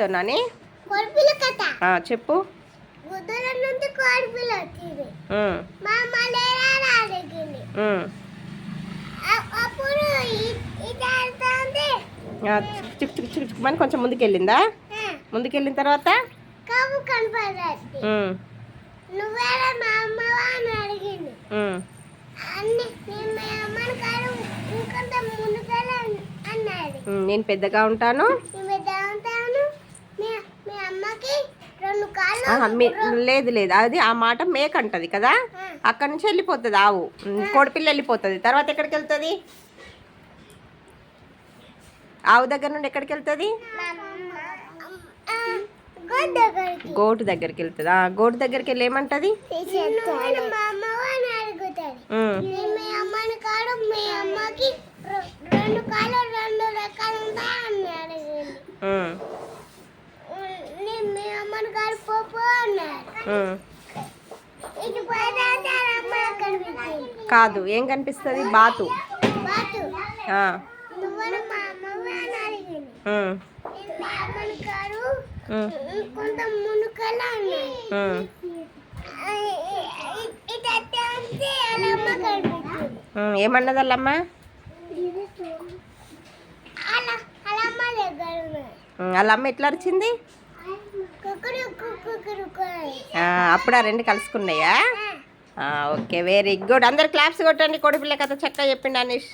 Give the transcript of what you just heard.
నాని చెప్పు. చిక్కుమని కొంచెం ముందుకెళ్ళిందా? ముందుకెళ్ళిన తర్వాత నేను పెద్దగా ఉంటాను, లేదు లేదు అది ఆ మాట మేక అంటది కదా, అక్కడి నుంచి వెళ్ళిపోతుంది ఆవు. కోడిపిల్ల వెళ్ళిపోతుంది, తర్వాత ఎక్కడికి వెళ్తుంది? ఆవు దగ్గర నుండి ఎక్కడికి వెళ్తుంది? గోటు దగ్గరికి వెళ్తుంది. గోటు దగ్గరికి వెళ్ళి ఏమంటది? కాదు, ఏం కనిపిస్తుంది? బాతు. ఏమన్నది వాళ్ళమ్మ? వాళ్ళ అమ్మ ఎట్లా అరిచింది? అప్పుడు ఆ రెండు కలుసుకున్నాయా? Okay, very good. అందరు క్లాప్స్ కొట్టండి. కోడిపిల్ల కథ చక్కగా చెప్పిండు అనీష్.